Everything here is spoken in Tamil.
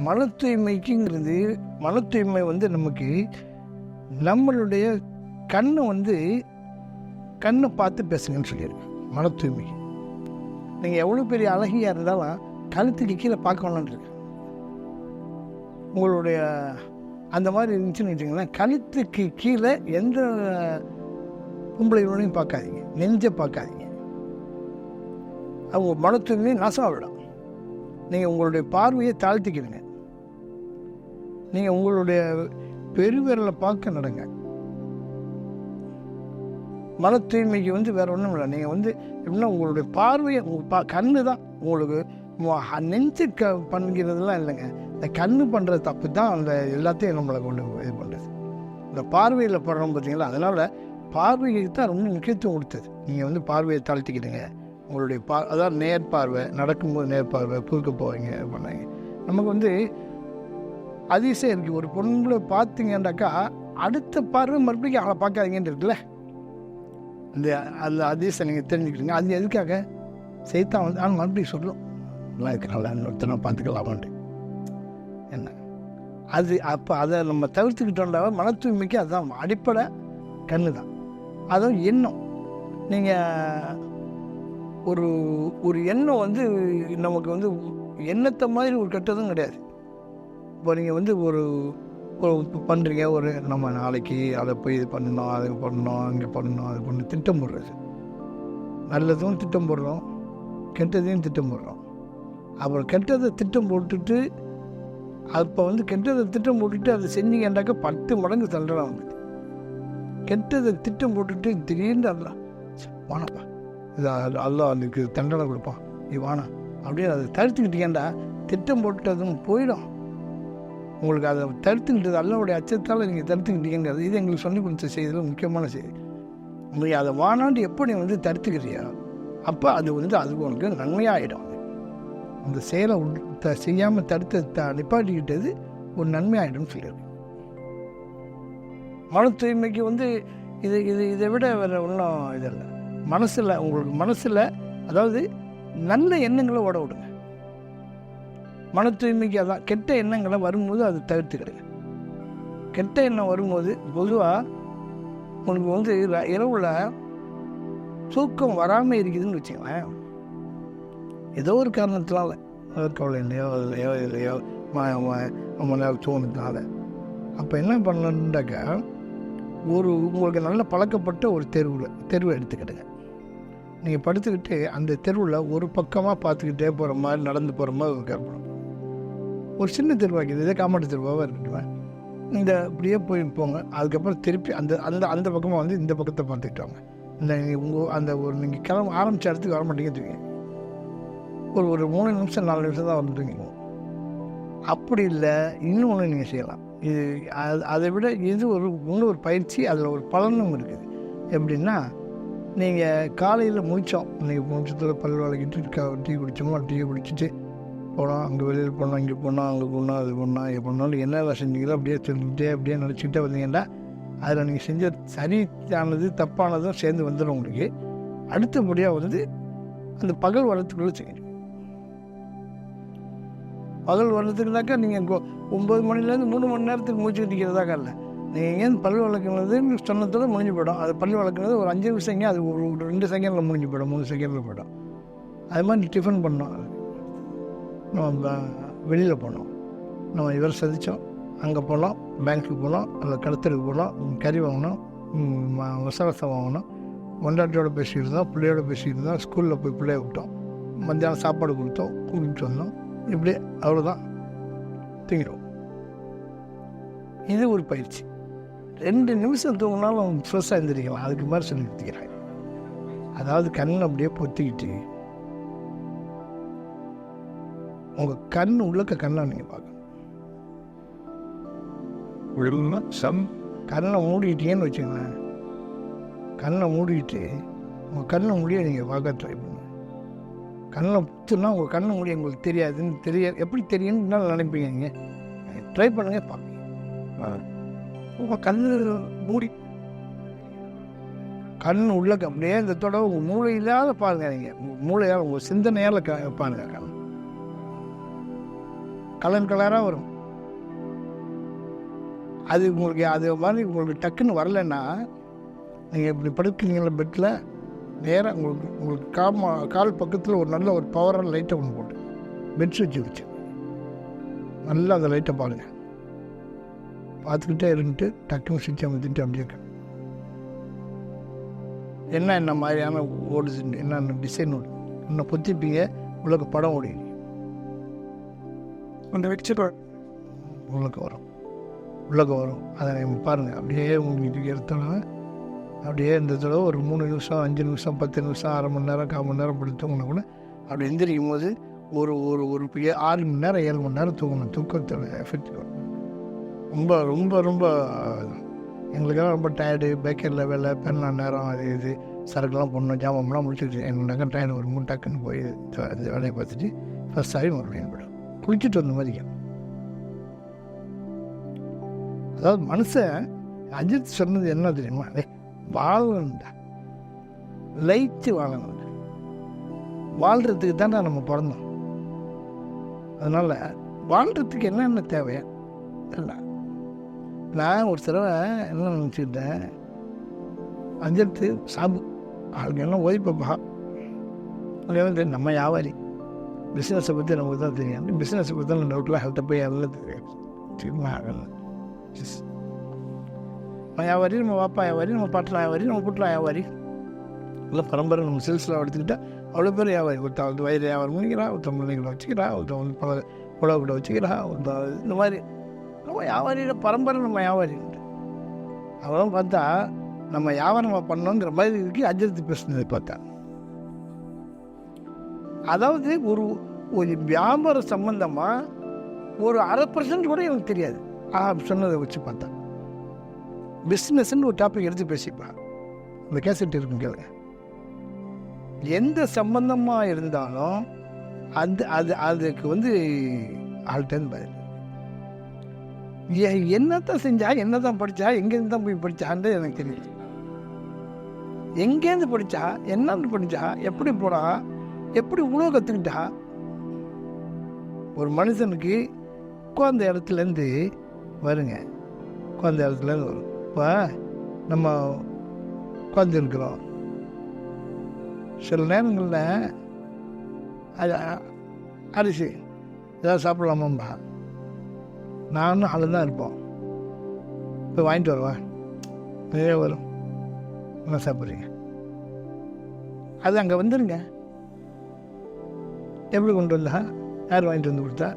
மன தூய்மைக்குங்கிறது, மன தூய்மை வந்து நமக்கு நம்மளுடைய கண்ணை பார்த்து பேசுங்கன்னு சொல்லியிருக்கேன். மன தூய்மை, நீங்கள் எவ்வளோ பெரிய அழகியாக இருந்தாலும் கழுத்துக்கு கீழே பார்க்கணுன்னு இருக்கு. உங்களுடைய அந்த மாதிரி இருந்துச்சுன்னு வச்சுங்களேன், கழுத்துக்கு கீழே எந்த பொம்பளையோடையும் பார்க்காதீங்க, நெஞ்சை பார்க்காதீங்க. அவங்க மன தூய்மையை நாசமாக விடும். நீங்கள் உங்களுடைய பார்வையை தாழ்த்திக்கிறீங்க. நீங்கள் உங்களுடைய பெருவிரலை பார்க்க நடங்க. மன தூய்மைக்கு வந்து வேறு ஒன்றும் இல்லை. நீங்கள் வந்து எப்படின்னா உங்களுடைய பார்வையை கண்ணு தான் உங்களுக்கு நெஞ்சு பண்ணுகிறதுலாம் இல்லைங்க. இந்த கண்ணு பண்ணுற தப்பு தான் அந்த எல்லாத்தையும் நம்மளை கொண்டு இது பண்ணுறது. இந்த பார்வையில் படுறோம் பார்த்தீங்களா, அதனால் பார்வைக்கு தான் ரொம்ப முக்கியத்துவம் கொடுத்தது. நீங்கள் வந்து பார்வையை தாழ்த்திக்கிடுங்க. உங்களுடைய அதாவது நேர் பார்வை, நடக்கும்போது நேர் பார்வை, குறுக்க போவீங்க பண்ணாங்க. நமக்கு வந்து அதிசயம் இருக்குது. ஒரு பொண்ணுங்களை பார்த்தீங்கன்னாக்கா அடுத்த பார்வை மறுபடியும் அவளை பார்க்காதீங்கன்னு இருக்குல்ல, அந்த அதிசயம் நீங்கள் தெரிஞ்சுக்கிட்டீங்க. அது எதுக்காக? செய்தான் வந்து ஆனால் மறுபடியும் சொல்லும், நல்லா இருக்கிறாங்களா, இன்னொருத்தனை பார்த்துக்கலாமான்ட்டு. என்ன அது? அப்போ அதை நம்ம தவிர்த்துக்கிட்டோம்னா மன தூய்மைக்கு அதுதான் அடிப்படை. கண்ணு தான். அதுவும் எண்ணம். நீங்கள் ஒரு எண்ணம் வந்து நமக்கு வந்து எண்ணத்தை மாதிரி ஒரு கெட்டதும் கிடையாது. இப்போ நீங்கள் வந்து ஒரு பண்ணுறீங்க, நம்ம நாளைக்கு அதை போய் இது பண்ணணும், அது பண்ணணும், அங்கே பண்ணணும், அது பண்ணணும், திட்டம் போடுறது. நல்லதும் திட்டம் போடுறோம், கெட்டதையும் திட்டம் போடுறோம். அப்புறம் கெட்டதை திட்டம் போட்டுட்டு அப்போ வந்து கெட்டதை திட்டம் போட்டுட்டு அதை செஞ்சீங்கன்னாக்கா 10 மடங்கு தண்டனை வந்துது. கெட்டதை திட்டம் போட்டுட்டு திடீர்னு வானப்பா, இது அல்லா அதுக்கு தண்டனை கொடுப்பான், நீ வானா அப்படியே அதை தடுத்துக்கிட்டீங்கண்டா திட்டம் போட்டதும் போயிடும். உங்களுக்கு அதை தடுத்துக்கிட்டது அல்லாவுடைய அச்சத்தால் நீங்கள் தடுத்துக்கிட்டீங்கிறது இது எங்களுக்கு சொல்லி கொடுத்த செய்தியில் முக்கியமான செய்தி. உங்களுக்கு அதை வானாண்டு எப்போ நீ வந்து தடுத்துக்கிறியா, அப்போ அது வந்து அது உனக்கு நன்மையாகிடும். அந்த செயலை செய்யாமல் தடுத்து நிப்பாட்டிக்கிட்டது ஒரு நன்மையாகிடும்னு சொல்லியிருக்கு. மன தூய்மைக்கு வந்து இதை விட வேறு ஒன்றும் இதில்லை. உங்களுக்கு மனசில் அதாவது நல்ல எண்ணங்களை ஓட விடுங்க. மன தூய்மைக்கு அதான். கெட்ட எண்ணங்களை வரும்போது அதை தவிர்த்துக்கிடுங்க. கெட்ட எண்ணம் வரும்போது பொதுவாக உங்களுக்கு வந்து இரவில் தூக்கம் வராமல் இருக்குதுன்னு வச்சுங்களேன், ஏதோ ஒரு காரணத்தினால, கவலையிலையோ இல்லையோ ரொம்ப நேரம் தோணுதுனால, அப்போ என்ன பண்ணணுன்னாக்கா உங்களுக்கு நல்ல பழக்கப்பட்ட ஒரு தெருவை எடுத்துக்கிடுங்க. நீங்கள் படுத்துக்கிட்டு அந்த தெருவில் ஒரு பக்கமாக பார்த்துக்கிட்டே போகிற மாதிரி, நடந்து போகிற மாதிரி ஒரு கற்பனை. ஒரு சின்ன தெருவாக்கிது, இதே காமாட்டு தெருவாக இருக்கட்டும், இந்த இப்படியே போய் போங்க. அதுக்கப்புறம் திருப்பி அந்த பக்கமாக வந்து இந்த பக்கத்தை பார்த்துக்கிட்டு வாங்க. நீங்கள் கிளம்ப ஆரம்பித்த இடத்துக்கு வர மாட்டேங்க தூங்க. ஒரு 3 நிமிஷம் 4 நிமிஷம் தான் வந்துட்டுங்க. அப்படி இல்லை, இன்னொன்று நீங்கள் செய்யலாம். இது அதை விட இது இன்னொரு பயிற்சி, அதில் ஒரு பலனும் இருக்குது. எப்படின்னா, நீங்கள் காலையில் முடிச்சத்தில் பல் வளக்கிட்டு டீ குடிச்சோமோ, டீ குடிச்சிட்டு போனோம், அங்கே வெளியில் போனோம், இங்கே போனோம், அங்கே போனோம், அது போனோம், இது பண்ணாலும் என்ன செஞ்சீங்களோ அப்படியே சொல்லிக்கிட்டே அப்படியே நினச்சிக்கிட்டே வந்தீங்கன்னா அதில் நீங்கள் செஞ்ச சரியானது தப்பானதும் சேர்ந்து வந்துடும் உங்களுக்கு. அடுத்தபடியாக வந்து அந்த பகல் வரத்துக்குள்ளே செய்யணும். பகல் வர்றதுக்குனாக்கா நீங்கள் 9 மணிலேருந்து 3 மணி நேரத்துக்கு மூச்சு கட்டிக்கிறதாக்கா இல்லை. நீங்கள் எங்கேருந்து பல் வளர்க்குறது சொன்னதோடு முடிஞ்சு போயிடும். அது பல் வளர்க்குறது ஒரு 5 நிமிஷங்க, அது ஒரு 2 செகண்டில் முடிஞ்சு போயிடும், 3 செகண்டில் போயிடும். அது மாதிரி டிஃபன் பண்ணோம், நம்ம வெளியில் போனோம், நம்ம இவர் சதித்தோம், அங்கே போனோம், பேங்க்குக்கு போனோம், அதில் கடத்தலுக்கு போனோம், கறி வாங்கினோம், மசாலா வாங்கினோம், கொண்டாட்டியோட பேசிக்கிட்டு பிள்ளையோட பேசிக்கிட்டு ஸ்கூலில் போய் பிள்ளைய விட்டோம், மத்தியானம் சாப்பாடு கொடுத்தோம், கூப்பிட்டு வந்தோம், இப்படியே அவ்வளோதான், தூங்கிடுவோம். இது ஒரு பயிற்சி. 2 நிமிஷம் தூங்கினாலும் ஃப்ரெஷ்ஷாக எழுந்திரிக்கலாம். அதுக்கு மாதிரி சொல்லி கொடுத்துக்கிறாங்க. அதாவது கண் அப்படியே பொத்திக்கிட்டு உங்கள் கண் உள்ளக்க கண்ணை நீங்கள் பார்க்கணும். கண்ணை மூடிக்கிட்டீங்கன்னு வச்சுங்களேன், கண்ணை மூடிக்கிட்டு உங்கள் கண்ணை முடிய நீங்கள் பார்க்க ட்ரை பண்ணுங்க. கண்ணில் புத்துனா உங்கள் கண்ணை மூடி உங்களுக்கு தெரியாது, எப்படி தெரியும்னு நினைப்பீங்க. நீங்கள் ட்ரை பண்ணுங்க, பார்ப்பீங்க. உங்கள் கண்ணு மூடி கண் உள்ளக்க அப்படியே இந்த தடவை உங்கள் மூளை இல்லாத பாருங்கள். நீங்கள் மூளையால் உங்கள் சிந்தனையால் பாருங்கள். கண் கலர் கலராக வரும். அது உங்களுக்கு அது மாதிரி உங்களுக்கு டக்குன்னு வரலைன்னா நீங்கள் இப்படி படுக்கிறீங்களா பெட்டில், நேராக உங்களுக்கு கால் பக்கத்தில் ஒரு நல்ல ஒரு பவரான லைட்டை ஒன்று போட்டு பெட் சுவிட்ச் வச்சு நல்லா அந்த லைட்டை பாருங்கள். பார்த்துக்கிட்டே இருந்துட்டு டக்குன்னு சுவிட்சை அமைத்துட்டு அப்படியே என்ன மாதிரியான ஓடுது, என்னென்ன டிசைன் ஓடு இன்னும் பொத்திப்பீங்க, உங்களுக்கு படம் ஓடிங்க அந்த வச்சு உள்ளக்க வரும். அதை நீங்கள் பாருங்கள். அப்படியே உங்களுக்கு எடுத்தோன்னா அப்படியே இந்த தடவை ஒரு 3 நிமிஷம் 5 நிமிஷம் 10 நிமிஷம் அரை மணி நேரம் 1/4 மணி நேரம் படுத்தவங்கன்னா கூட அப்படி எந்திரிக்கும் போது ஒரு 6 மணி நேரம் 7 மணி நேரம் தூங்கணும். தூக்கத்தோட எஃபெக்ட் ரொம்ப ரொம்ப ரொம்ப எங்களுக்கெல்லாம் ரொம்ப டயர்டு. பேக்கரியில் வேலை, பெண்ணா நேரம், அது இது சரக்குலாம் போடணும், ஜாமான்லாம் முடிச்சுட்டு எனக்கு டயர்டு ஒரு 3 டக்குன்னு போய் இந்த வேலையை பார்த்துட்டு ஃபஸ்ட் ஆகி மறுபடியும் போய்டும். குளிச்சுட்டு வந்த மாதிரி. அதாவது மனுஷன் அஜித் சொன்னது என்ன தெரியுமா, வாழணும்டா, லைட்டு வாழணும்டா. வாழ்கிறதுக்கு தான்டா நம்ம பிறந்தோம். அதனால் வாழ்கிறதுக்கு என்னென்ன தேவையா இல்லை. நான் ஒரு தடவை என்ன நினச்சிக்கிட்டேன், அஜித்து சாபு அவளுக்கு என்ன ஓய்ப்பப்பா, அது வந்து நம்ம வியாபாரி, பிஸ்னஸை பற்றி நமக்கு தான் தெரியும். பிஸ்னஸை பற்றி தான் டவுட்லாம் ஹெல்த்தை போய் எல்லாம் தெரியாது. நம்ம வியாபாரி, நம்ம வாப்பா வியாபாரி, நம்ம பாட்டலாம் வியாபாரி, நம்ம புட்டலாம் வியாபாரி, இல்லை பரம்பரை நம்ம சில்ஸில் எடுத்துக்கிட்டால் அவ்வளோ பேர் வியாபாரி. ஒருத்தன் வந்து வயிறு வியாபாரம் பண்ணிக்கிறா, ஒருத்தன் முள்ளைகளை வச்சுக்கிறா, ஒருத்தன் வந்து பல புடவை கூட வச்சுக்கிறா, ஒருத்தன் இந்த மாதிரி நம்ம வியாபாரியோட பரம்பரை நம்ம வியாபாரி உண்டு. அவன் பார்த்தா நம்ம வியாபாரம் பண்ணோங்கிற மாதிரி இருக்கு அஜித் பேசுனதை பார்த்தா. அதாவது ஒரு வியாபார சம்பந்தமாக ஒரு 1/2% கூட எனக்கு தெரியாது சொன்னதை வச்சு பார்த்தா. பிஸ்னஸ்ன்னு ஒரு டாபிக் எடுத்து பேசிப்பா, இந்த கேசட் இருக்கும் கேளுங்க. எந்த சம்பந்தமாக இருந்தாலும் அதுக்கு வந்து ஆள்கிட்ட பதில். என்னத்தான் செஞ்சா, என்னதான் படித்தா, எங்கேருந்து தான் போய் படித்தான்னு எனக்கு தெரியல. எங்கேருந்து படித்தா, என்னன்னு படித்தா, எப்படி போனா, எப்படி உணவு கற்றுக்கிட்டா. ஒரு மனுஷனுக்கு உட்காந்த இடத்துலேருந்து வருங்க, உட்காந்த இடத்துலேருந்து வரும். இப்போ நம்ம உட்காந்து இருக்கிறோம், சில நேரங்களில் அது அரிசி ஏதாவது சாப்பிடலாமாம்பா, நானும் ஆளு தான் இருப்போம். போய் வாங்கிட்டு வருவா, நிறைய வரும், என்ன சாப்பிட்றீங்க, அது அங்கே வந்துடுங்க. எப்படி கொண்டு வந்தா, யார் வாங்கிட்டு வந்து கொடுத்தா,